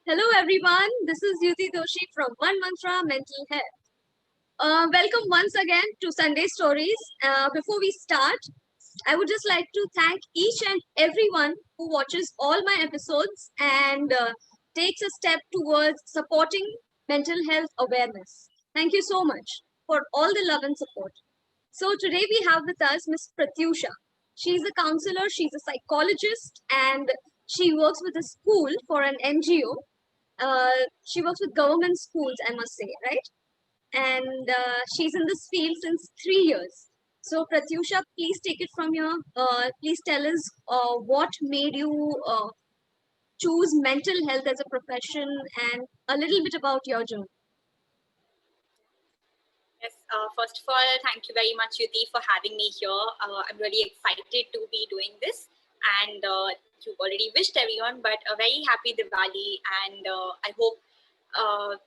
Hello everyone, this is Yuti Doshi from One Mantra Mental Health. Welcome once again to Sunday Stories. Before we start, I would just like to thank each and everyone who watches all my episodes and takes a step towards supporting mental health awareness. Thank you so much for all the love and support. So today we have with us Miss Pratyusha. She's a counselor, she's a psychologist, and she works with a school for an NGO. She works with government schools, I must say, right? And she's in this field since 3 years. So, Pratyusha, please take it from here. Please tell us what made you choose mental health as a profession and a little bit about your journey. Yes, first of all, thank you very much, Yuti, for having me here. I'm really excited to be doing this. And you've already wished everyone, but a very happy Diwali. And I hope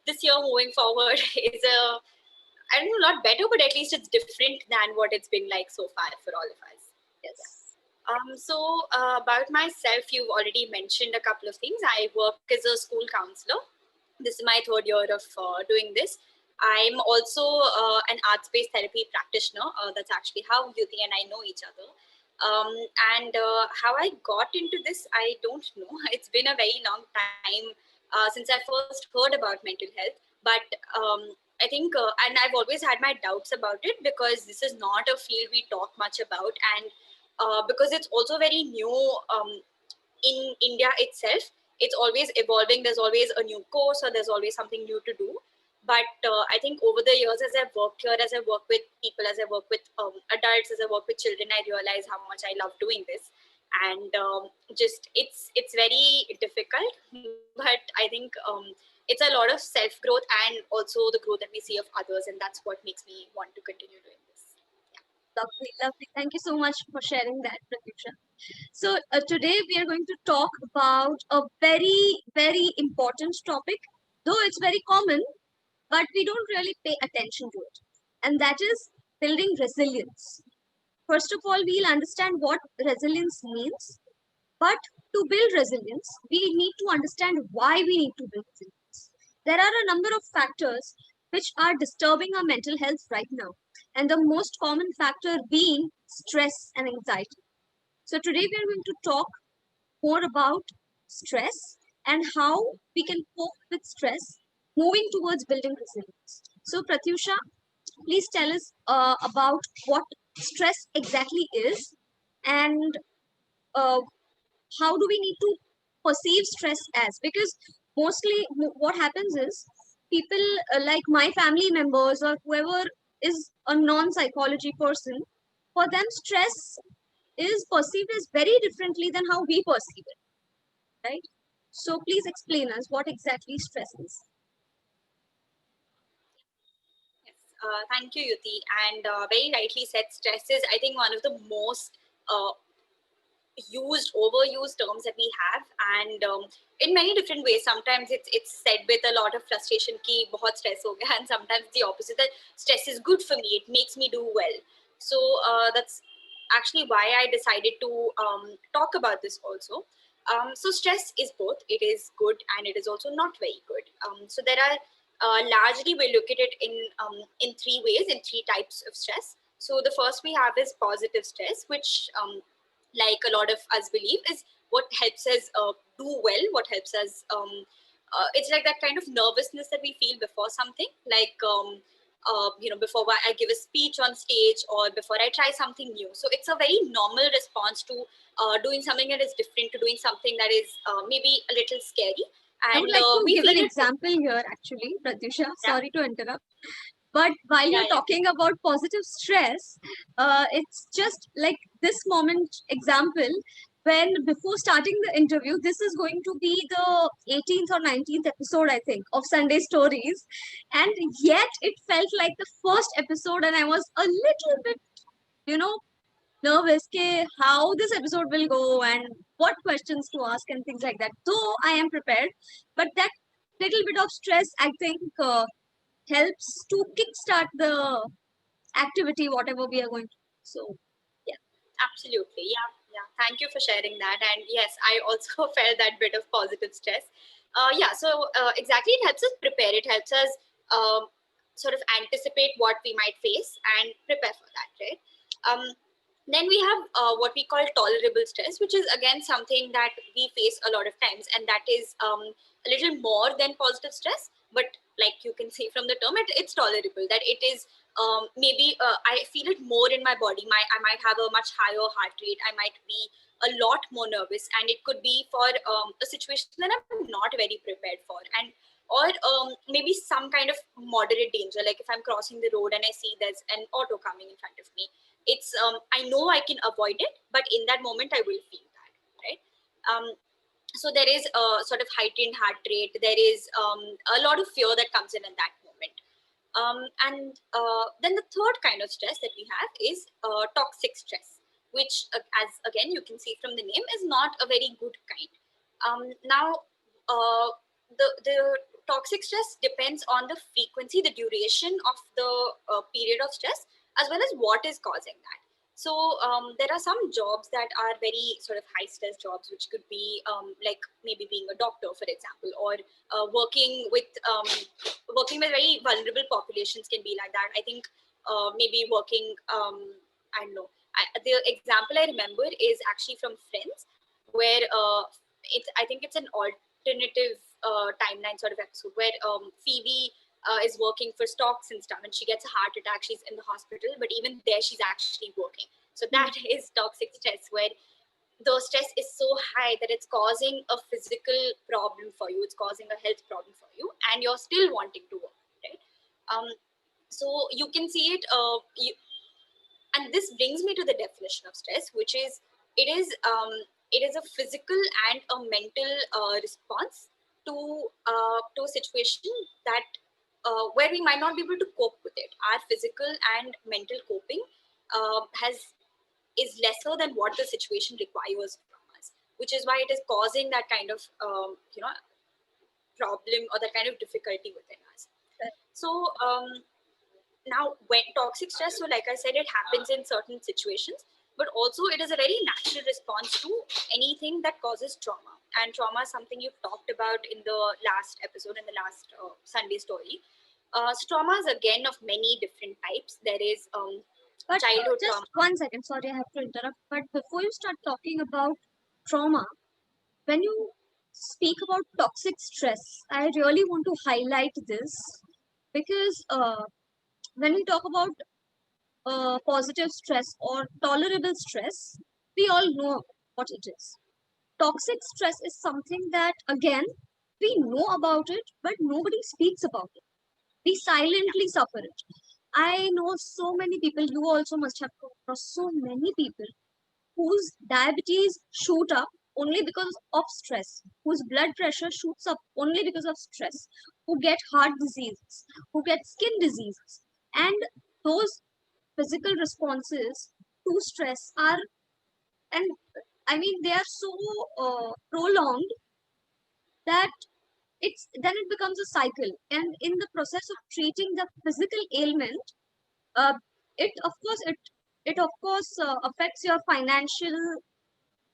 this year moving forward is I don't know, not better, but at least it's different than what it's been like so far for all of us. Yes. About myself, you've already mentioned a couple of things. I work as a school counselor. This is my third year of doing this. I'm also an arts-based therapy practitioner. That's actually how Yuti and I know each other. And how I got into this, I don't know. It's been a very long time since I first heard about mental health. But I think, and I've always had my doubts about it because this is not a field we talk much about. And because it's also very new in India itself. It's always evolving. There's always a new course or there's always something new to do. But I think over the years, as I've worked here, as I work with people, as I work with adults, as I work with children, I realize how much I love doing this. And just it's very difficult, but I think it's a lot of self growth and also the growth that we see of others, and that's what makes me want to continue doing this. Lovely, lovely. Thank you so much for sharing that, Pratyusha. So, today we are going to talk about a very, very important topic, though it's very common, but we don't really pay attention to it. And that is building resilience. First of all, we'll understand what resilience means. But to build resilience, we need to understand why we need to build resilience. There are a number of factors which are disturbing our mental health right now. And the most common factor being stress and anxiety. So today we are going to talk more about stress and how we can cope with stress moving towards building resilience. So, Pratyusha, please tell us about what stress exactly is and uh, how do we need to perceive stress as? Because mostly what happens is people like my family members or whoever is a non-psychology person, for them stress is perceived as very differently than how we perceive it, right? So please explain us what exactly stress is. Yes, thank you, Yuti. And very rightly said, stress is, I think, one of the most uh, overused terms that we have, and in many different ways. Sometimes it's said with a lot of frustration, "Ki bahut stress ho gaya," and sometimes the opposite, that stress is good for me. It makes me do well. So that's actually why I decided to talk about this also. So stress is both. It is good and it is also not very good. So there are largely we look at it in three ways, in three types of stress. So the first we have is positive stress, which like a lot of us believe is what helps us do well, what helps us it's like that kind of nervousness that we feel before something, like before I give a speech on stage or before I try something new. So it's a very normal response to doing something that is different, to doing something that is maybe a little scary. I would And like to we give an feel it. example here, actually, Pratyusha. Yeah, Sorry to interrupt. But while yeah, you're yeah. talking about positive stress, it's just like this moment example when before starting the interview, this is going to be the 18th or 19th episode, I think, of Sunday Stories. And yet it felt like the first episode, and I was a little bit, you know, nervous ke how this episode will go and what questions to ask and things like that. Though I am prepared, but that little bit of stress, I think, helps to kickstart the activity, whatever we are going to do. So, yeah. Absolutely. Yeah. Yeah. Thank you for sharing that. And yes, I also felt that bit of positive stress. Yeah, so exactly, it helps us prepare. It helps us sort of anticipate what we might face and prepare for that, right? Then we have what we call tolerable stress, which is again something that we face a lot of times, and that is a little more than positive stress. But like you can see from the term, it's tolerable. That it is maybe I feel it more in my body. I might have a much higher heart rate. I might be a lot more nervous, and it could be for a situation that I'm not very prepared for, and or maybe some kind of moderate danger, like if I'm crossing the road and I see there's an auto coming in front of me. It's I know I can avoid it, but in that moment I will feel that, right? So there is a sort of heightened heart rate. There is a lot of fear that comes in at that moment. And then the third kind of stress that we have is toxic stress, which, as again you can see from the name, is not a very good kind. Now, uh, the toxic stress depends on the frequency, the duration of the period of stress, as well as what is causing that. So there are some jobs that are very sort of high stress jobs, which could be like maybe being a doctor, for example, or working with very vulnerable populations can be like that. I think maybe working, I don't know. The example I remember is actually from Friends, where I think it's an alternative timeline sort of episode where Phoebe is working for stocks and stuff, and she gets a heart attack. She's in the hospital, but even there, she's actually working. So that is toxic stress, where the stress is so high that it's causing a physical problem for you, it's causing a health problem for you, and you're still wanting to work, right? um, so you can see it, and this brings me to the definition of stress, which is it is um, it is a physical and a mental response to a situation that where we might not be able to cope with it. Our physical and mental coping has is lesser than what the situation requires from us, which is why it is causing that kind of problem or that kind of difficulty within us. So now, when toxic stress, so like I said, it happens in certain situations, but also it is a very natural response to anything that causes trauma. And trauma is something you've talked about in the last episode, in the last Sunday story. So trauma is again of many different types. There is But childhood just trauma. 1 second, sorry, I have to interrupt. But before you start talking about trauma, when you speak about toxic stress, I really want to highlight this because when we talk about positive stress or tolerable stress, we all know what it is. Toxic stress is something that, again, we know about it, but nobody speaks about it. We silently suffer it. I know so many people, you also must have come across so many people whose diabetes shoot up only because of stress, whose blood pressure shoots up only because of stress, who get heart diseases, who get skin diseases. And those physical responses to stress are, and I mean, they are so prolonged that it becomes a cycle. And in the process of treating the physical ailment, uh, it of course affects your financial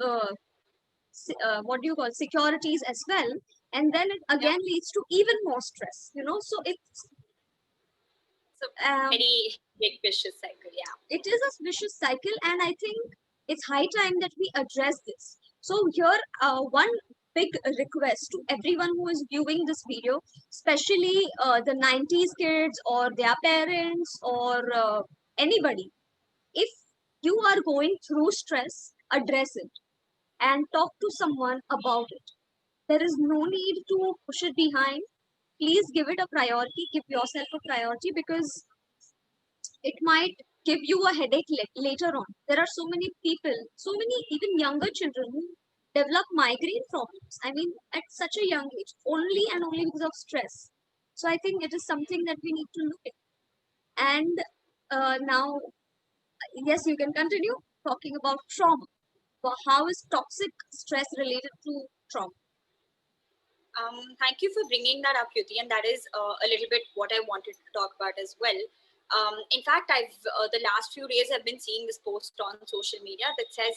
uh, what do you call securities as well, and then it Yeah. again leads to even more stress, so it's So um, very big vicious cycle. Yeah. it is a vicious cycle, and I think it's high time that we address this. So here, one big request to everyone who is viewing this video, especially the 90s kids or their parents or anybody, if you are going through stress, address it and talk to someone about it. There is no need to push it behind. Please give it a priority, give yourself a priority, because it might give you a headache later on. There are so many people, so many even younger children who develop migraine problems. I mean, at such a young age, only and only because of stress. So I think it is something that we need to look at. And now, yes, you can continue talking about trauma. How is toxic stress related to trauma? Thank you for bringing that up, Yuti, and that is a little bit what I wanted to talk about as well. In fact, I've the last few days I've been seeing this post on social media that says,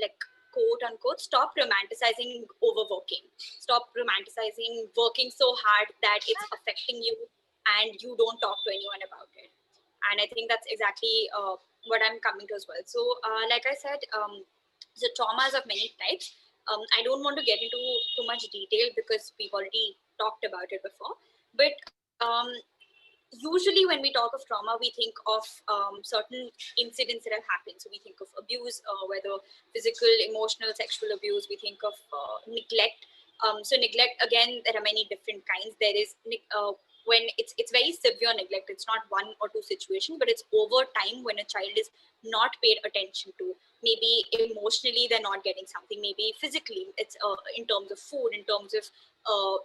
like, quote unquote, stop romanticizing overworking, stop romanticizing working so hard that it's affecting you and you don't talk to anyone about it. And I think that's exactly what I'm coming to as well. So like I said, the traumas of many types. I don't want to get into too much detail because we've already talked about it before. But usually when we talk of trauma, we think of certain incidents that have happened. So we think of abuse, whether physical, emotional, sexual abuse. We think of neglect. So neglect, again, there are many different kinds. There is when it's very severe neglect. It's not one or two situations, but it's over time when a child is not paid attention to. Maybe emotionally they're not getting something. Maybe physically, it's in terms of food, in terms of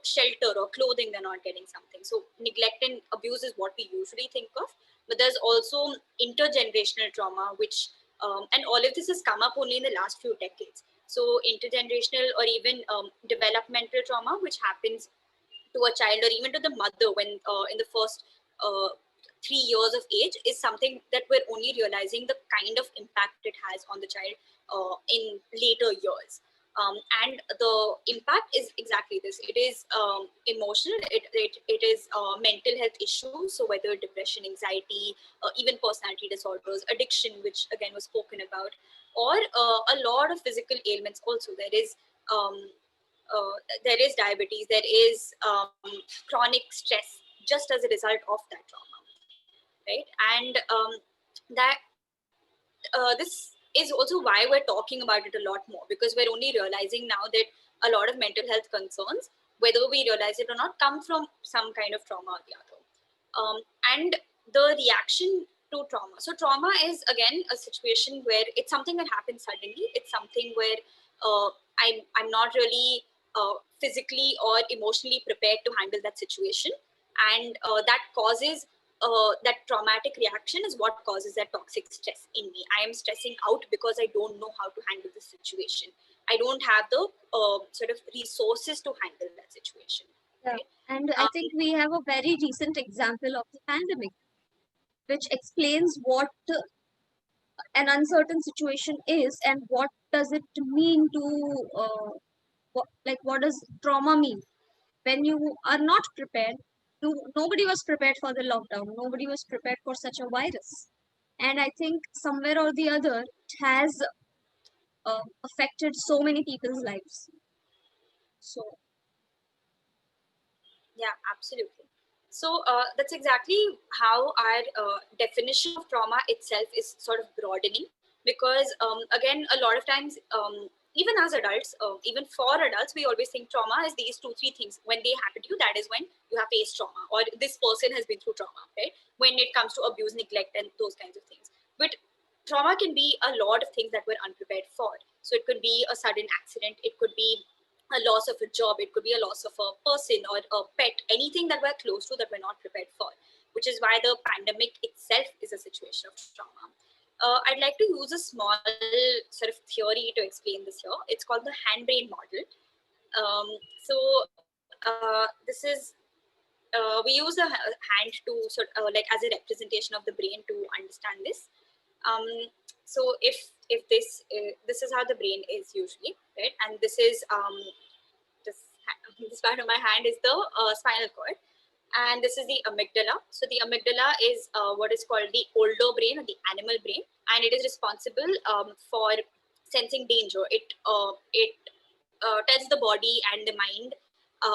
shelter or clothing, they're not getting something. So neglect and abuse is what we usually think of. But there's also intergenerational trauma, which and all of this has come up only in the last few decades. So intergenerational or even developmental trauma, which happens to a child or even to the mother when in the first 3 years of age, is something that we're only realizing the kind of impact it has on the child in later years. And the impact is exactly this. It is emotional, it is mental health issues, so whether depression, anxiety, even personality disorders, addiction, which again was spoken about, or a lot of physical ailments also. Um, there is diabetes, there is chronic stress just as a result of that trauma, right? And that this is also why we're talking about it a lot more, because we're only realizing now that a lot of mental health concerns, whether we realize it or not, come from some kind of trauma or the other. And the reaction to trauma. So trauma is again a situation where it's something that happens suddenly. It's something where I'm not really physically or emotionally prepared to handle that situation, and that causes that traumatic reaction is what causes that toxic stress in me. I am stressing out because I don't know how to handle the situation. I don't have the sort of resources to handle that situation. Yeah. Right? And I think we have a very recent example of the pandemic, which explains what an uncertain situation is and what does it mean to, what does trauma mean when you are not prepared. Nobody was prepared for the lockdown. Nobody was prepared for such a virus. And I think somewhere or the other, it has affected so many people's lives. So, Yeah, absolutely. So that's exactly how our definition of trauma itself is sort of broadening, because again, a lot of times, even as adults, even for adults, we always think trauma is these two, three things. When they happen to you, that is when you have faced trauma, or this person has been through trauma, right? When it comes to abuse, neglect, and those kinds of things. But trauma can be a lot of things that we're unprepared for. So it could be a sudden accident, it could be a loss of a job, it could be a loss of a person or a pet, anything that we're close to that we're not prepared for, which is why the pandemic itself is a situation of trauma. I'd like to use a small sort of theory to explain this here. It's called the hand brain model. This is we use a hand to like as a representation of the brain to understand this. Um, so if this is how the brain is usually, right? And this is this this part of my hand is the spinal cord, and this is the amygdala. So the amygdala is what is called the older brain or the animal brain, and it is responsible for sensing danger. It tells the body and the mind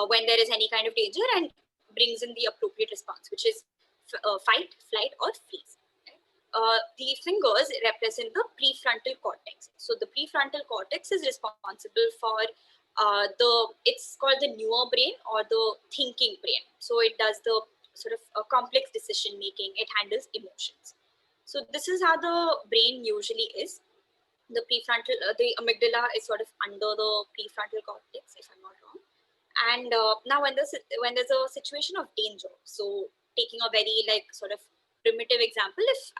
when there is any kind of danger, and brings in the appropriate response, which is fight, flight, or freeze. The fingers represent the prefrontal cortex. So the prefrontal cortex is responsible for it's called the newer brain or the thinking brain. So it does the sort of complex decision making. It handles emotions. So this is how the brain usually is. The prefrontal, the amygdala is sort of under the prefrontal cortex, if I'm not wrong. And now when there's a situation of danger, so taking a very like sort of primitive example, if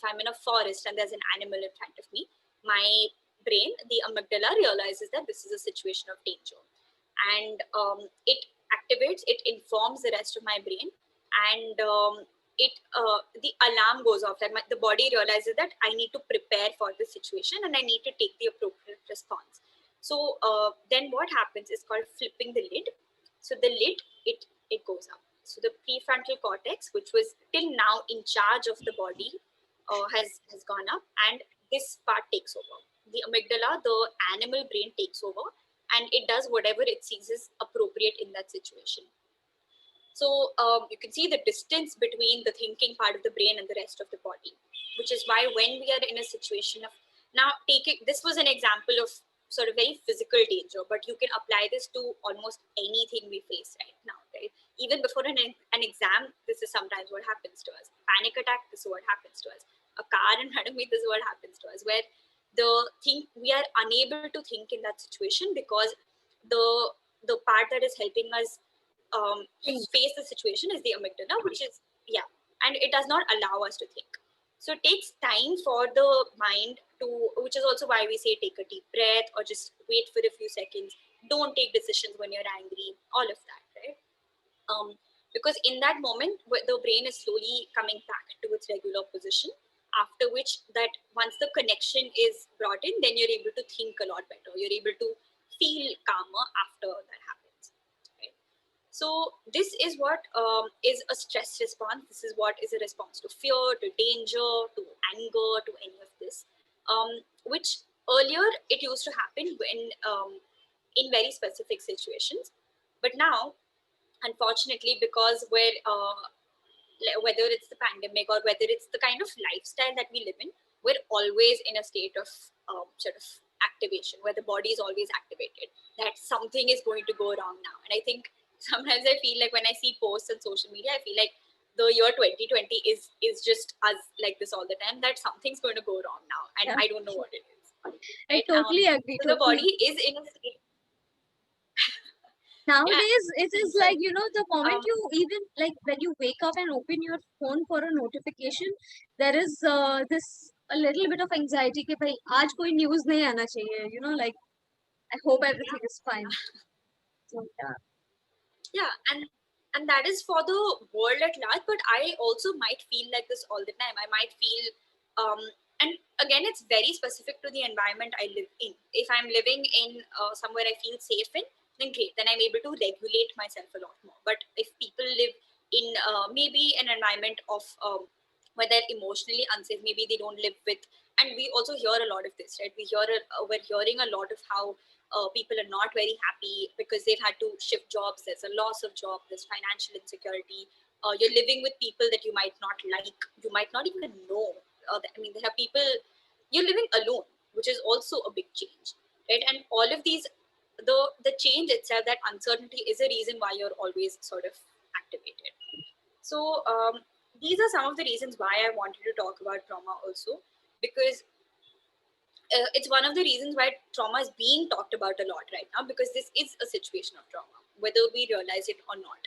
I'm in a forest and there's an animal in front of me, my brain, the amygdala, realizes that this is a situation of danger, and it activates, it informs the rest of my brain, and it the alarm goes off, like the body realizes that I need to prepare for this situation and I need to take the appropriate response. So then what happens is called flipping the lid. So the lid, it goes up. So the prefrontal cortex, which was till now in charge of the body, has gone up, and this part takes over. The amygdala, the animal brain, takes over, and it does whatever it sees is appropriate in that situation. So you can see the distance between the thinking part of the brain and the rest of the body, which is why when we are in a situation of, now taking this was an example of sort of very physical danger, but you can apply this to almost anything we face right now, right? Even before an exam, this is sometimes what happens to us. Panic attack, this is what happens to us. A car in front of me, this is what happens to us. Where we are unable to think in that situation because the the part that is helping us Think. face the situation is the amygdala, which is, yeah, and it does not allow us to think. So it takes time for the mind to, which is also why we say take a deep breath or just wait for a few seconds. Don't take decisions when you're angry, all of that, right? um, because in that moment the brain is slowly coming back to its regular position, after which that once the connection is brought in, then you're able to think a lot better, you're able to feel calmer after that happens, right? So this is what is a stress response. This is what is a response to fear, to danger, to anger, to any of this, which earlier it used to happen when in very specific situations, but now unfortunately, because whether it's the pandemic or whether it's the kind of lifestyle that we live in, we're always in a state of sort of activation where the body is always activated, that something is going to go wrong now. And I think sometimes I feel like when I see posts on social media, I feel like the year 2020 is just us like this all the time, that something's going to go wrong now and Yeah, I don't know what it is, I right? totally agree. So the Totally. body is in a state. Yeah. Nowadays, it is So like, the moment um, you even, like, when you wake up and open your phone for a notification, there is this a little bit of anxiety कि भाई आज कोई news नहीं आना चाहिए, like I hope everything is fine. So yeah, yeah, and that is for the world at large, but I also might feel like this all the time. I might feel um and again, it's very specific to the environment I live in. If I'm living in somewhere I feel safe in, then great, then I'm able to regulate myself a lot more. But if people live in maybe an environment of where they're emotionally unsafe, maybe they don't live with, and we also hear a lot of this, right? We're hearing a lot of how people are not very happy because they've had to shift jobs. There's a loss of job. There's financial insecurity. You're living with people that you might not like. You might not even know. I mean, there are people. You're living alone, which is also a big change, right? And all of these, the change itself, that uncertainty, is a reason why you're always sort of activated. So these are some of the reasons why I wanted to talk about trauma also, because it's one of the reasons why trauma is being talked about a lot right now, because this is a situation of trauma, whether we realize it or not.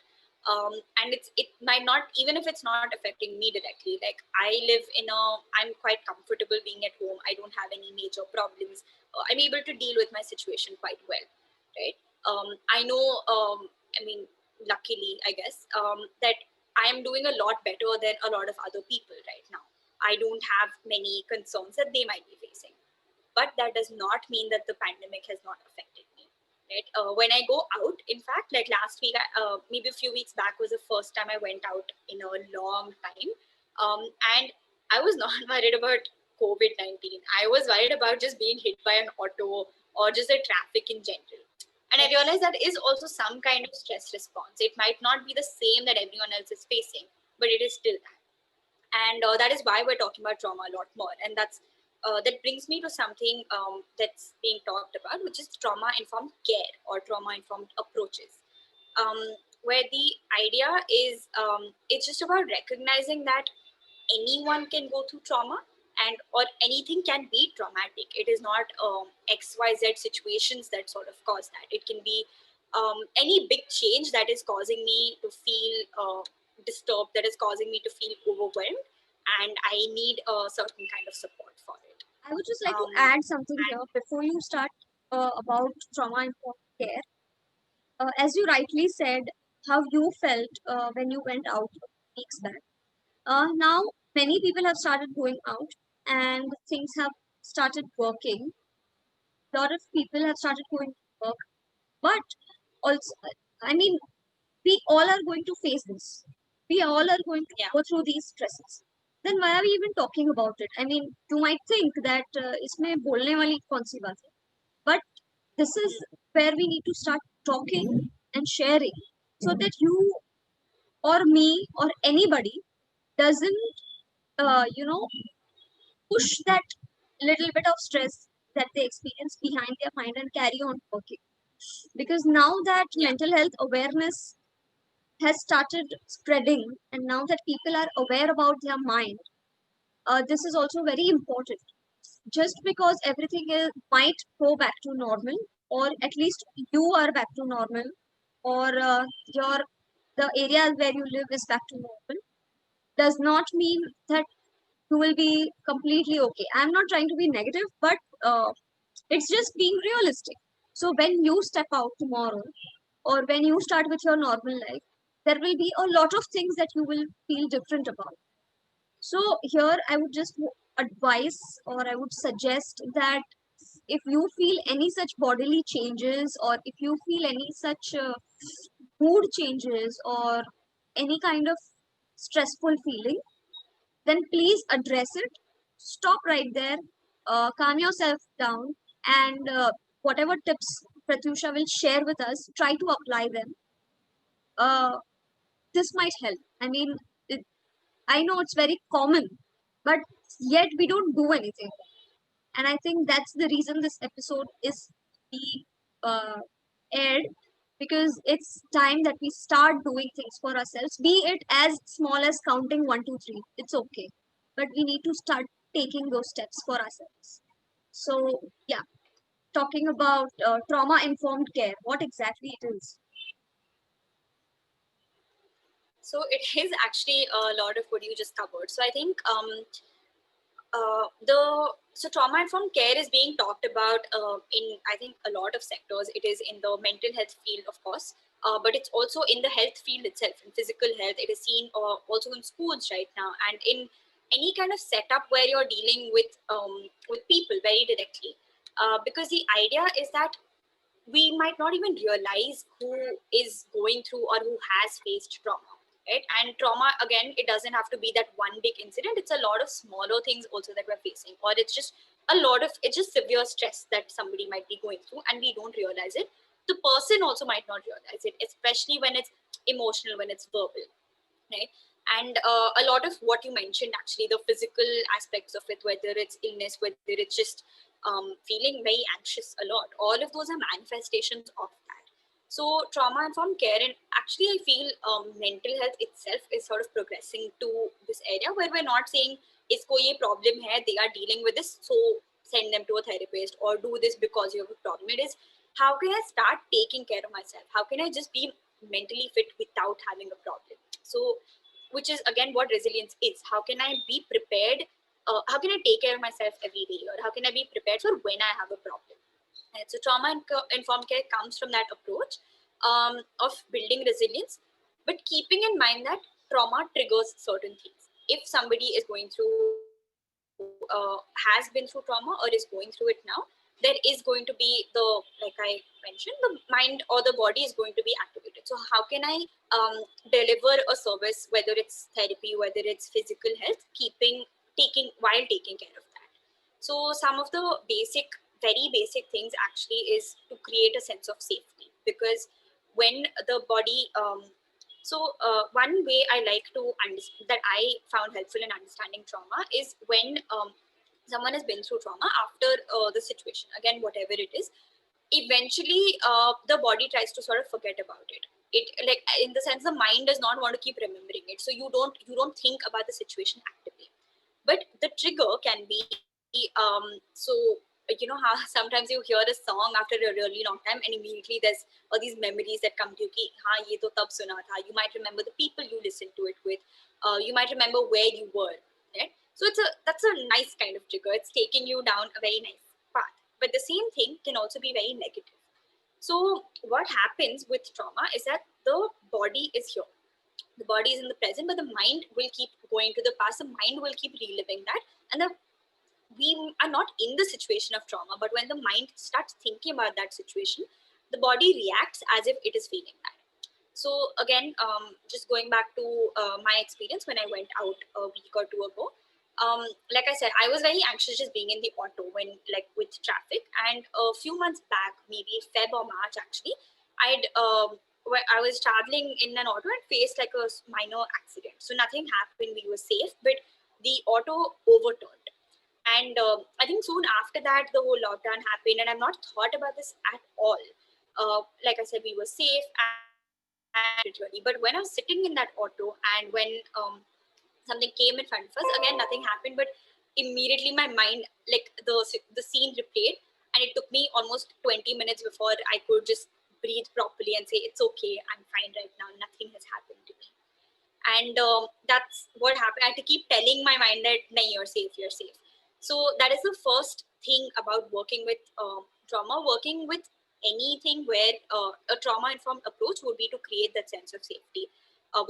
And it might not, even if it's not affecting me directly. Like I'm quite comfortable being at home. I don't have any major problems. I'm able to deal with my situation quite well, right? I know. I mean, luckily, I guess that I am doing a lot better than a lot of other people right now. I don't have many concerns that they might be facing, but that does not mean that the pandemic has not affected me, right? When I go out, in fact, like last week, maybe a few weeks back was the first time I went out in a long time, and I was not worried about COVID-19. I was worried about just being hit by an auto or just the traffic in general. And I yes. realized that is also some kind of stress response. It might not be the same that everyone else is facing, but it is still that. And that is why we're talking about trauma a lot more. And that brings me to something that's being talked about, which is trauma informed care or trauma informed approaches, um, where the idea is it's just about recognizing that anyone can go through trauma, and or anything can be traumatic. It is not xyz situations that sort of cause that. It can be any big change that is causing me to feel disturbed, that is causing me to feel overwhelmed, and I need a certain kind of support for it. I would just like to um, add something here before you start about trauma informed care. As you rightly said, how you felt when you went out weeks back. Now, many people have started going out and things have started working. A lot of people have started going to work, but also, I mean, we all are going to face this. We all are going to Yeah. go through these stresses. Then why are we even talking about it? I mean, you might think that इसमें बोलने वाली कौन सी बात है? But this is Mm. where we need to start talking and sharing so that you or me or anybody doesn't, push that little bit of stress that they experience behind their mind and carry on working. Because now that Yeah. mental health awareness has started spreading, and now that people are aware about their mind, this is also very important. Just because everything might go back to normal, or at least you are back to normal, or your the area where you live is back to normal, does not mean that you will be completely okay. I'm not trying to be negative, but it's just being realistic. So when you step out tomorrow, or when you start with your normal life, there will be a lot of things that you will feel different about. So here I would just advise, or I would suggest that if you feel any such bodily changes, or if you feel any such mood changes, or any kind of stressful feeling, then please address it. Stop right there, calm yourself down, and whatever tips Pratyusha will share with us, try to apply them. Uh, this might help. I mean, it, I know it's very common, but yet we don't do anything. And I think that's the reason this episode is being aired, because it's time that we start doing things for ourselves, be it as small as counting 1 2 3. It's okay, but we need to start taking those steps for ourselves. So yeah, talking about trauma informed care, what exactly it is. So it is actually a lot of what you just covered. So I think the so trauma informed care is being talked about in, I think, a lot of sectors. It is in the mental health field, of course, but it's also in the health field itself, in physical health. It is seen also in schools right now, and in any kind of setup where you're dealing with people very directly. Because the idea is that we might not even realize who is going through or who has faced trauma, right? And trauma, again, it doesn't have to be that one big incident. It's a lot of smaller things also that we're facing, or it's just a lot of, it's just severe stress that somebody might be going through and we don't realize it. The person also might not realize it, especially when it's emotional, when it's verbal, right? And a lot of what you mentioned, actually, the physical aspects of it, whether it's illness, whether it's just feeling very anxious a lot, all of those are manifestations of that. So trauma informed care, and actually I feel mental health itself is sort of progressing to this area where we're not saying isko ye problem hai, they are dealing with this, so send them to a therapist or do this because you have a problem. It is, how can I start taking care of myself? How can I just be mentally fit without having a problem? So, which is again what resilience is. How can I be prepared? How can I take care of myself every day, or how can I be prepared for when I have a problem? And so trauma informed care comes from that approach of building resilience, but keeping in mind that trauma triggers certain things. If somebody is going through, has been through trauma or is going through it now, there is going to be like I mentioned, the mind or the body is going to be activated. So how can I deliver a service, whether it's therapy, whether it's physical health, while taking care of that? So some of the very basic things actually is to create a sense of safety, because when the body one way I like to understand, that I found helpful in understanding trauma, is when someone has been through trauma, after the situation, again, whatever it is, eventually the body tries to sort of forget about it. It, like, in the sense, the mind does not want to keep remembering it, so you don't think about the situation actively. But the trigger can be you know how sometimes you hear a song after a really long time and immediately there's all these memories that come to you ki, ha, ye to tab suna tha. You might remember the people you listened to it with. You might remember where you were, right? So that's a nice kind of trigger. It's taking you down a very nice path. But the same thing can also be very negative. So what happens with trauma is that the body is here, the body is in the present, but the mind will keep going to the past. The mind will keep reliving that, and the we are not in the situation of trauma, but when the mind starts thinking about that situation, the body reacts as if it is feeling that. So again, just going back to my experience when I went out a week or two ago, like I said, I was very anxious just being in the auto when like with traffic. And a few months back, maybe Feb or March actually, I was traveling in an auto and faced like a minor accident. So nothing happened, we were safe, but the auto overturned. And I think soon after that, the whole lockdown happened, and I've not thought about this at all. Like I said, we were safe and literally. But when I was sitting in that auto, and when something came in front of us, again nothing happened, but immediately my mind, like the scene replayed, and it took me almost 20 minutes before I could just breathe properly and say it's okay, I'm fine right now, nothing has happened to me. And that's what happened. I had to keep telling my mind that no, you're safe, you're safe. So that is the first thing about working with trauma. Working with anything where a trauma informed approach would be to create that sense of safety,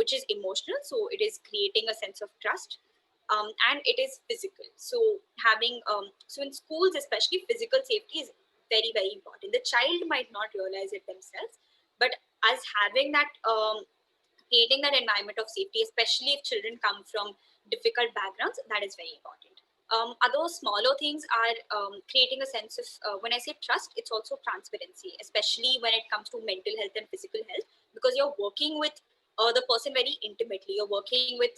which is emotional, so it is creating a sense of trust. And it is physical, so having so in schools especially, physical safety is very very important. The child might not realize it themselves, but us having that creating that environment of safety, especially if children come from difficult backgrounds, that is very important. Other smaller things are creating a sense of, when I say trust, it's also transparency, especially when it comes to mental health and physical health, because you're working with the person very intimately. You're working with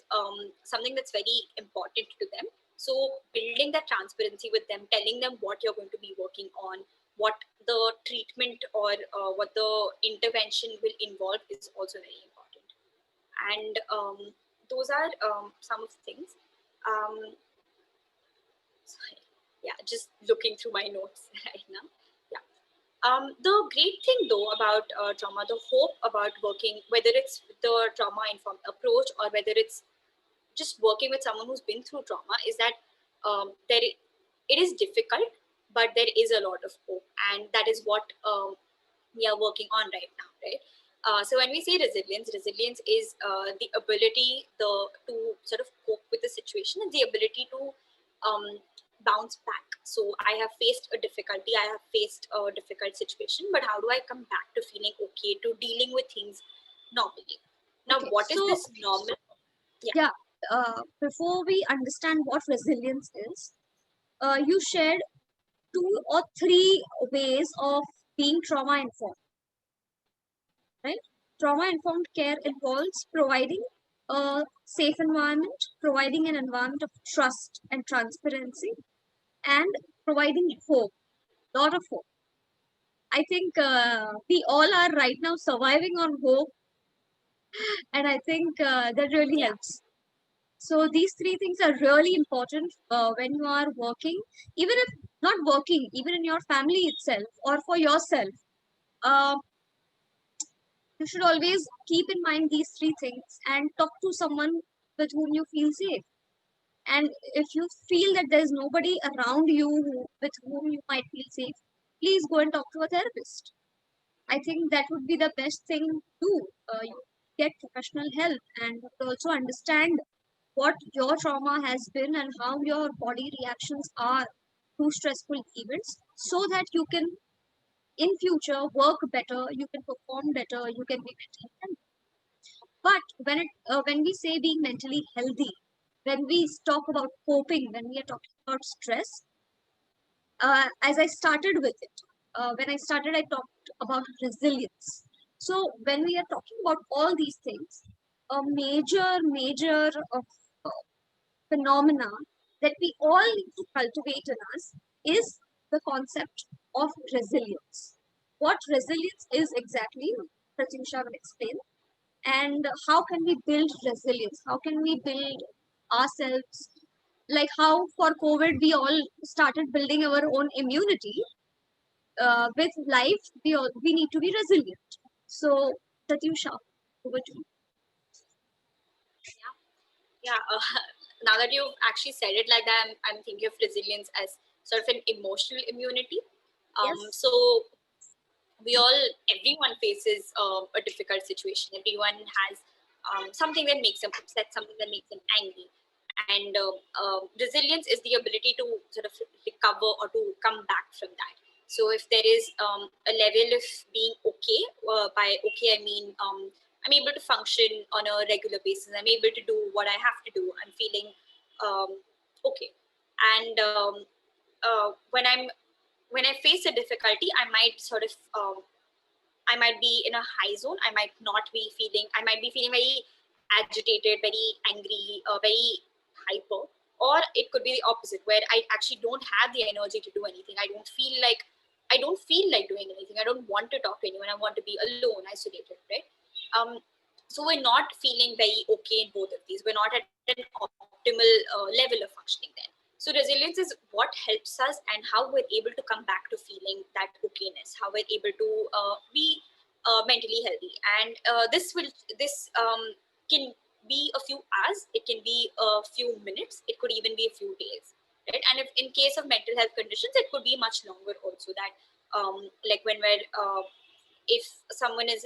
something that's very important to them. So building that transparency with them, telling them what you're going to be working on, what the treatment or what the intervention will involve is also very important. And those are some of the things. Um, Sorry. Yeah, just looking through my notes right now. Yeah. The great thing though about trauma, the hope about working, whether it's the trauma informed approach or whether it's just working with someone who's been through trauma, is that it is difficult, but there is a lot of hope, and that is what we are working on right now, right? So when we say resilience, resilience is the ability to sort of cope with the situation and the ability to um, bounce back. So I have faced a difficulty, I have faced a difficult situation, but how do I come back to feeling okay, to dealing with things normally? Now, Okay, what is so this normal? Yeah, yeah, before we understand what resilience is, you shared two or three ways of being trauma informed, right? Trauma informed care involves providing a safe environment, providing an environment of trust and transparency, and providing hope, lot of hope. I think we all are right now surviving on hope, and I think that really yeah, helps. So these three things are really important when you are working, even if not working, even in your family itself or for yourself. Uh, you should always keep in mind these three things and talk to someone with whom you feel safe. And if you feel that there's nobody around you with whom you might feel safe, please go and talk to a therapist. I think that would be the best thing to do. You get professional help and also understand what your trauma has been and how your body reactions are to stressful events, so that you can in future work better, you can perform better, you can be mentally healthy. But when we say being mentally healthy, when we talk about coping, when we are talking about stress, as I started with it, when I started, I talked about resilience. So when we are talking about all these things, a major uh, phenomena that we all need to cultivate in us is the concept of resilience. What resilience is exactly, Pratyusha will explain, and how can we build resilience? How can we build ourselves? Like how for COVID we all started building our own immunity. With life, we need to be resilient. So, Pratyusha, over to you. yeah. Now that you've actually said it like that, I'm thinking of resilience as sort of an emotional immunity. Yes. So we all, everyone faces a difficult situation. Everyone has something that makes them upset, something that makes them angry. And resilience is the ability to sort of recover or to come back from that. So if there is a level of being okay, by okay I mean I'm able to function on a regular basis, I'm able to do what I have to do, I'm feeling um, okay. And when I face a difficulty, I might sort of I might be in a high zone. I might not be feeling. I might be feeling very agitated, very angry, very hyper. Or it could be the opposite, where I actually don't have the energy to do anything. I don't feel like doing anything. I don't want to talk to anyone. I want to be alone, isolated, right? Um, so we're not feeling very okay in both of these. We're not at an optimal level of functioning then. So resilience is what helps us and how we're able to come back to feeling that okayness, how we're able to be mentally healthy. And this can be a few hours, it can be a few minutes, it could even be a few days, right? And if in case of mental health conditions, it could be much longer also. That like when we're if someone is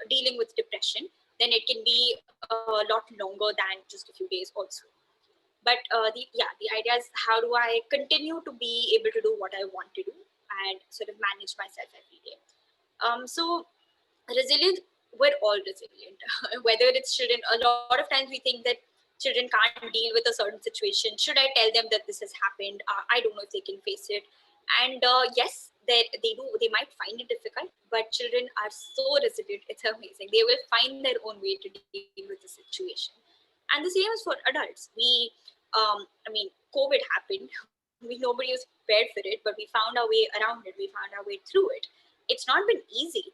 dealing with depression, then it can be a lot longer than just a few days also. But the idea is, how do I continue to be able to do what I want to do and sort of manage myself every day. So resilient, we're all resilient. Whether it's children, a lot of times we think that children can't deal with a certain situation. Should I tell them that this has happened? I don't know if they can face it. And yes, they might find it difficult, but children are so resilient, it's amazing. They will find their own way to deal with the situation. And the same is for adults. I mean, COVID happened. Nobody was prepared for it, but we found our way around it. We found our way through it. It's not been easy.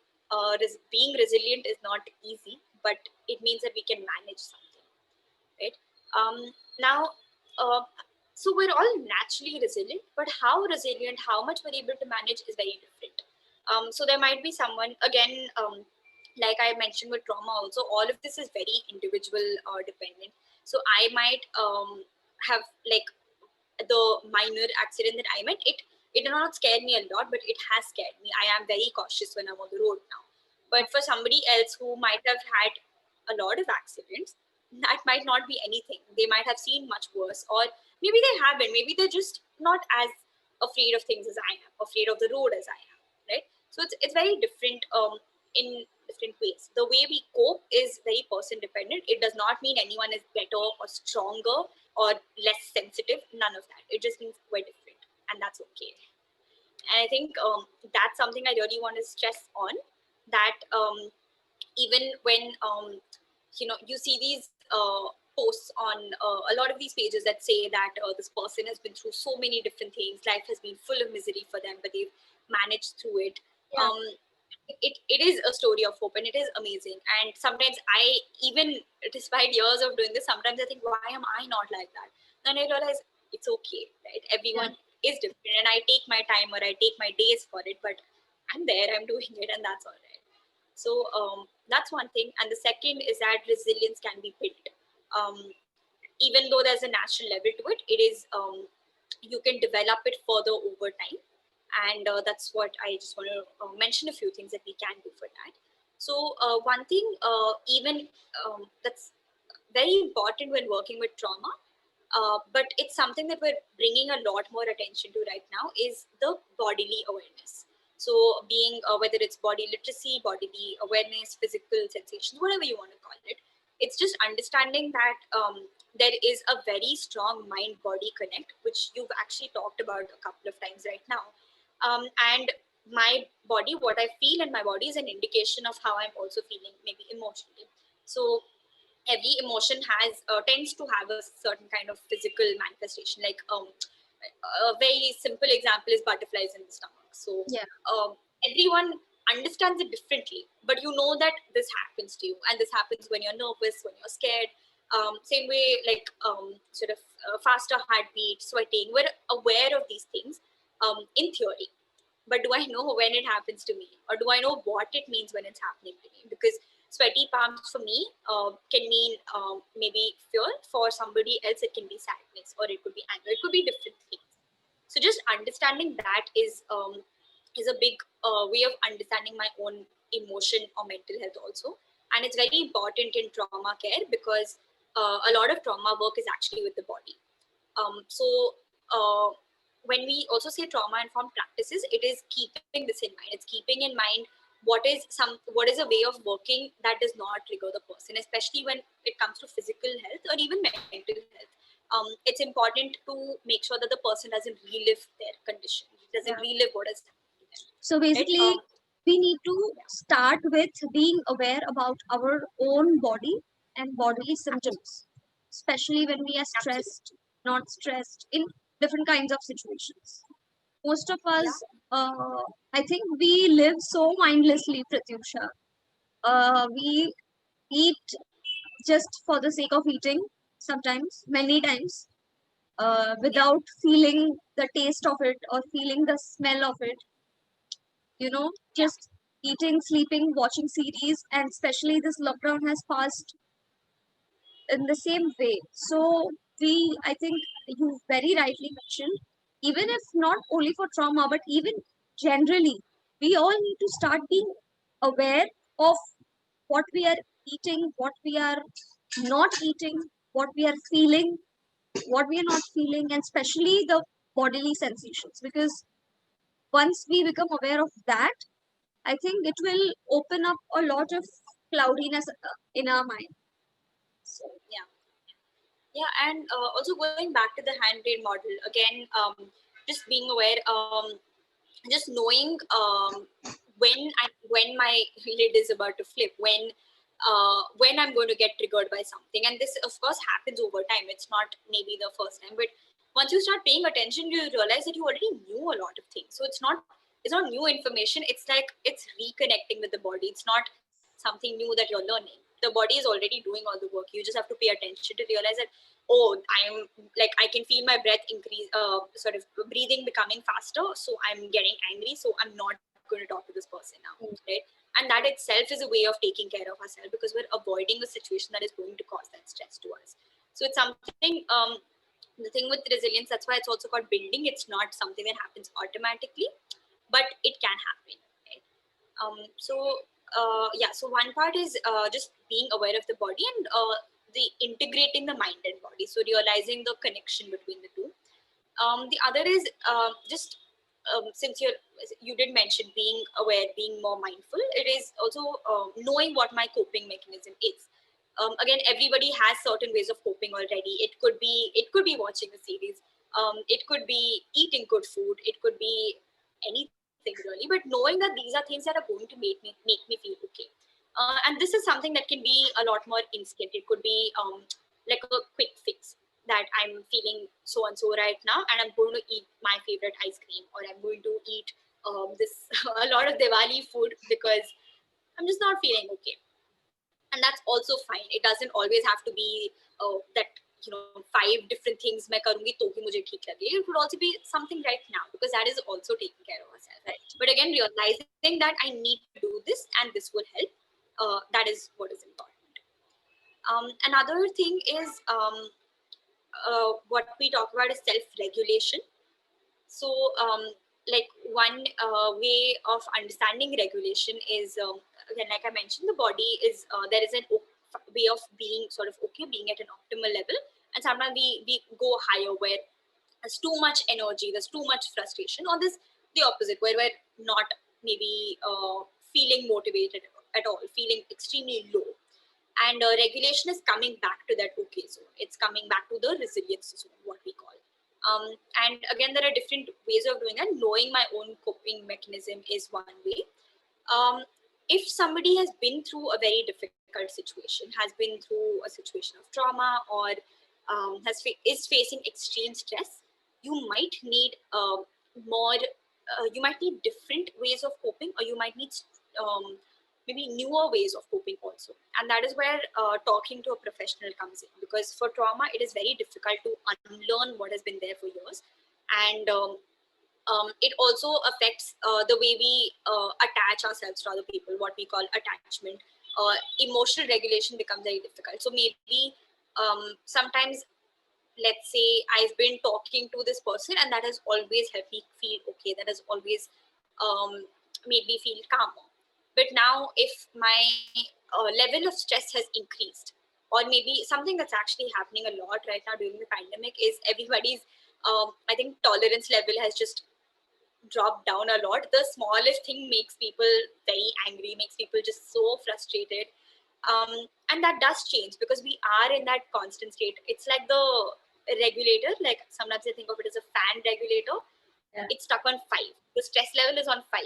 Being resilient is not easy, but it means that we can manage something, right? Now, uh, so we're all naturally resilient, but how resilient, how much we're able to manage is very different. So there might be someone, again, like I mentioned with trauma also, all of this is very individual dependent. So I might have like the minor accident that I met, it did not scare me a lot, but it has scared me. I am very cautious when I'm on the road now. But for somebody else who might have had a lot of accidents, that might not be anything. They might have seen much worse, or maybe they haven't. Maybe they're just not as afraid of things as I am, afraid of the road as I am, right? So it's very different in different ways. The way we cope is very person dependent. It does not mean anyone is better or stronger or less sensitive. None of that. It just means we're different, and that's okay. And I think that's something I really want to stress on. That even when you see these posts on a lot of these pages that say that this person has been through so many different things, life has been full of misery for them, but they've managed through it. Yeah. It is a story of hope, and it is amazing. And sometimes I, even despite years of doing this, sometimes I think, why am I not like that? Then I realize it's okay, right? Yeah. Everyone is different, and I take my time or I take my days for it, but I'm there, I'm doing it, and that's all right. So that's one thing. And the second is that resilience can be built. Even though there's a natural level to it, it is you can develop it further over time. And that's what I just want to mention a few things that we can do for that. So one thing, even that's very important when working with trauma, but it's something that we're bringing a lot more attention to right now, is the bodily awareness. So being whether it's body literacy, bodily awareness, physical sensations, whatever you want to call it, it's just understanding that there is a very strong mind body connect, which you've actually talked about a couple of times right now. And my body, what I feel in my body, is an indication of how I'm also feeling, maybe emotionally. So every emotion has tends to have a certain kind of physical manifestation. Like a very simple example is butterflies in the stomach. So Yeah. everyone understands it differently, but you know that this happens to you, and this happens when you're nervous, when you're scared. Same way, like sort of faster heartbeat, sweating. We're aware of these things in theory, but do I know when it happens to me, or do I know what it means when it's happening to me? Because sweaty palms for me can mean maybe fear. For somebody else, it can be sadness, or it could be anger. It could be different things. So just understanding that is a big way of understanding my own emotion or mental health also. And it's very important in trauma care, because a lot of trauma work is actually with the body. So uh, when we also say trauma informed practices, it is keeping this in mind. It's keeping in mind what is a way of working that does not trigger the person, especially when it comes to physical health or even mental health. It's important to make sure that the person doesn't relive their condition, doesn't Yeah. relive what has happened to them. So Right? basically, we need to Yeah, start with being aware about our own body and bodily symptoms, especially when we are absolutely. stressed, not stressed, in different kinds of situations. Most of Yeah, us, I think we live so mindlessly, Pratyusha. We eat just for the sake of eating, sometimes, many times, yeah, without feeling the taste of it or feeling the smell of it, yeah, just eating, sleeping, watching series, and especially this lockdown has passed in the same way. So I think you very rightly mentioned, even if not only for trauma, but even generally, we all need to start being aware of what we are eating, what we are not eating, what we are feeling, what we are not feeling, and especially the bodily sensations. Because once we become aware of that, I think it will open up a lot of cloudiness in our mind. So, yeah. Yeah, and also going back to the handmade model again, just being aware, just knowing when my lid is about to flip, when I'm going to get triggered by something, and this of course happens over time. It's not maybe the first time, but once you start paying attention, you realize that you already knew a lot of things. So it's not new information. It's like it's reconnecting with the body. It's not something new that you're learning. The body is already doing all the work. You just have to pay attention to realize that, oh, I'm like, I can feel my breath increase, sort of breathing becoming faster, so I'm getting angry, so I'm not going to talk to this person now, right? And that itself is a way of taking care of ourselves, because we're avoiding a situation that is going to cause that stress to us. So it's something, the thing with resilience, that's why it's also called building. It's not something that happens automatically, but it can happen, right? Yeah, so one part is just being aware of the body, and the integrating the mind and body, so realizing the connection between the two. The other is just since you did mention being aware, being more mindful, it is also knowing what my coping mechanism is. Again, everybody has certain ways of coping already. It could be watching a series, it could be eating good food, it could be anything really, but knowing that these are things that are going to make me feel okay. And this is something that can be a lot more instant. It could be like a quick fix, that I'm feeling so and so right now, and I'm going to eat my favorite ice cream, or I'm going to eat this a lot of Diwali food because I'm just not feeling okay. And that's also fine. It doesn't always have to be that, five different things मैं करूंगी तो ही मुझे ठीक लगे. It could also be something right now, because that is also taking care of ourselves. right. But again, realizing that I need to do this and this will help, that is what is important. Another thing is, what we talk about is self-regulation. So, like one way of understanding regulation is, again, like I mentioned, the body is there is way of being sort of okay, being at an optimal level, and sometimes we go higher where there's too much energy, there's too much frustration, or there's the opposite where we're not maybe feeling motivated at all, feeling extremely low. And regulation is coming back to that okay zone. It's coming back to the resilience zone, what we call. And again, there are different ways of doing that. Knowing my own coping mechanism is one way. um, if somebody has been through a very difficult situation, has been through a situation of trauma, or is facing extreme stress, you might need more. You might need different ways of coping, or you might need um, maybe newer ways of coping also. And that is where talking to a professional comes in, because for trauma, it is very difficult to unlearn what has been there for years. And it also affects the way we attach ourselves to other people, what we call attachment. Emotional regulation becomes very difficult. So maybe sometimes, let's say, I've been talking to this person, and that has always helped me feel okay. That has always made me feel calmer. But now, if my level of stress has increased, or maybe something that's actually happening a lot right now during the pandemic is everybody's, I think, tolerance level has just dropped down a lot. The smallest thing makes people very angry, makes people just so frustrated. And that does change because we are in that constant state. It's like the regulator, like sometimes I think of it as a fan regulator. Yeah. It's stuck on 5. The stress level is on 5.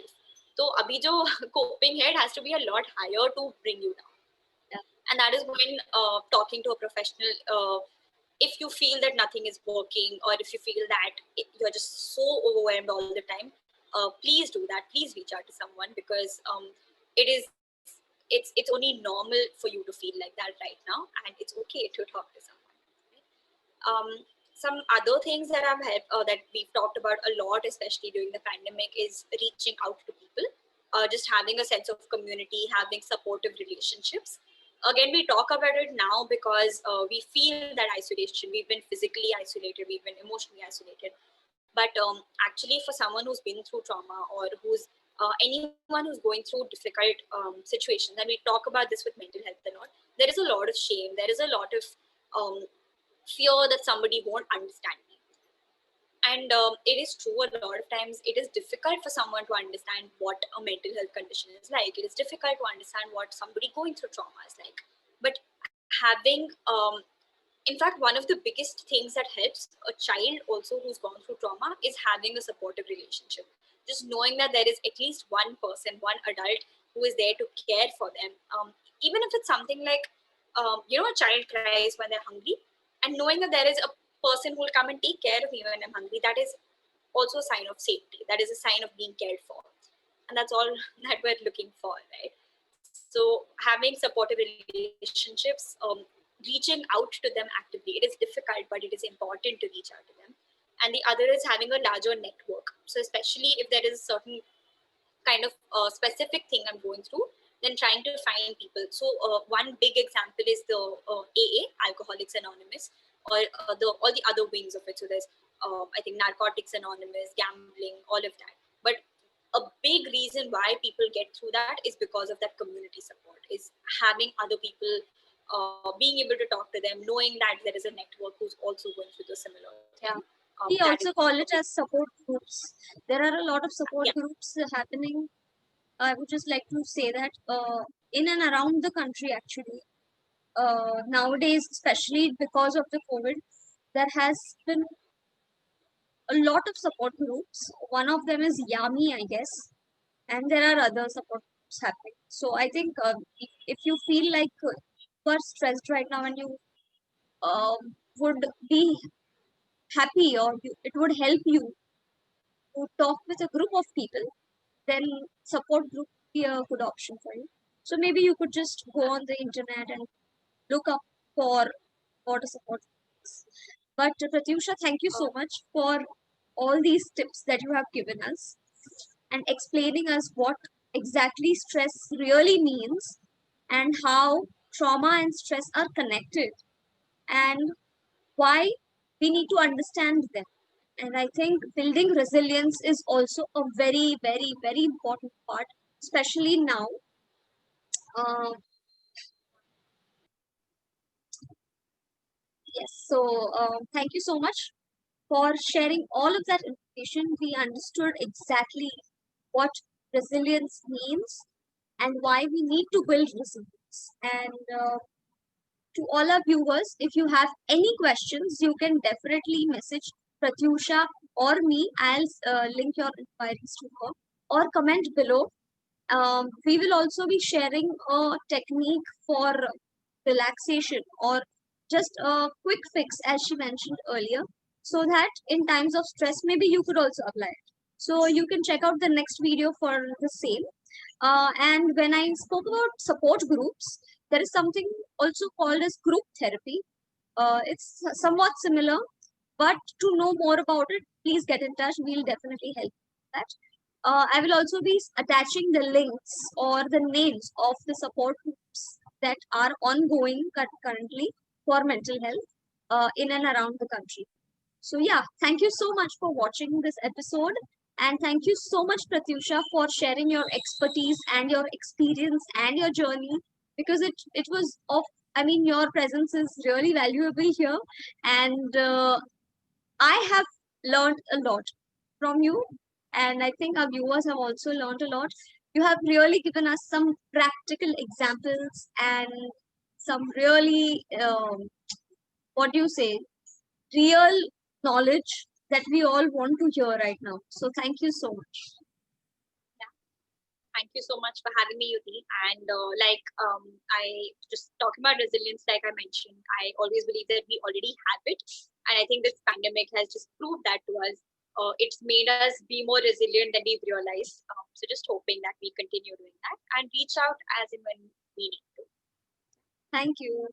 So abhi jo coping head has to be a lot higher to bring you down. Yeah. And that is when talking to a professional, if you feel that nothing is working, or if you feel that you're just so overwhelmed all the time, please do that. Please reach out to someone, because it is it's only normal for you to feel like that right now, and it's okay to talk to someone. Some other things that I've helped, that we've talked about a lot, especially during the pandemic, is reaching out to people, just having a sense of community, having supportive relationships. Again, we talk about it now because we feel that isolation. We've been physically isolated, we've been emotionally isolated. But actually, for someone who's been through trauma, or who's anyone who's going through difficult situations, and we talk about this with mental health a lot, there is a lot of shame, there is a lot of um, fear that somebody won't understand me. And it is true, a lot of times it is difficult for someone to understand what a mental health condition is like. It is difficult to understand what somebody going through trauma is like. But having, in fact, one of the biggest things that helps a child also who's gone through trauma is having a supportive relationship. Just knowing that there is at least one person, one adult who is there to care for them. Even if it's something like, a child cries when they're hungry, and knowing that there is a person who will come and take care of me when I'm hungry, that is also a sign of safety. That is a sign of being cared for. And that's all that we're looking for, right? So having supportive relationships, reaching out to them actively, it is difficult, but it is important to reach out to them. And the other is having a larger network. So especially if there is a certain kind of specific thing I'm going through, then trying to find people. So one big example is the AA, Alcoholics Anonymous, or all the other wings of it. So there's I think Narcotics Anonymous, gambling, all of that. But a big reason why people get through that is because of that community support, is having other people, being able to talk to them, knowing that there is a network who's also going through the similar thing. Yeah. We That is also call a it big, as support groups. There are a lot of support yeah. groups happening. I would just like to say that in and around the country, actually, nowadays, especially because of the COVID, there has been a lot of support groups. One of them is Yami, I guess, and there are other support groups happening. So I think if you feel like you are stressed right now and you would be happy, or it would help you to talk with a group of people, then support group would be a good option for you. So maybe you could just go on the internet and look up for what a support group is. But Pratyusha, thank you so much for all these tips that you have given us and explaining us what exactly stress really means and how trauma and stress are connected and why we need to understand them. And I think building resilience is also a very, very, very important part, especially now. Uh, yes, so thank you so much for sharing all of that information. We understood exactly what resilience means and why we need to build resilience. And to all our viewers, if you have any questions, you can definitely message Pratyusha or me. I'll link your inquiries to her, or comment below. We will also be sharing a technique for relaxation, or just a quick fix, as she mentioned earlier, so that in times of stress, maybe you could also apply it. So you can check out the next video for the same. And when I spoke about support groups, there is something also called as group therapy. It's somewhat similar, but to know more about it, please get in touch. We'll definitely help you with that. I will also be attaching the links or the names of the support groups that are ongoing currently for mental health in and around the country. So yeah, thank you so much for watching this episode. And thank you so much, Pratyusha, for sharing your expertise and your experience and your journey, because it was of I mean, your presence is really valuable here, and I have learned a lot from you, and I think our viewers have also learned a lot. You have really given us some practical examples and some really, what do you say, real knowledge that we all want to hear right now. So, thank you so much. Thank you so much for having me, Yuti. And I just talking about resilience, like I mentioned, I always believe that we already have it, and I think this pandemic has just proved that to us. It's made us be more resilient than we've realized. So just hoping that we continue doing that and reach out as and when we need to. Thank you.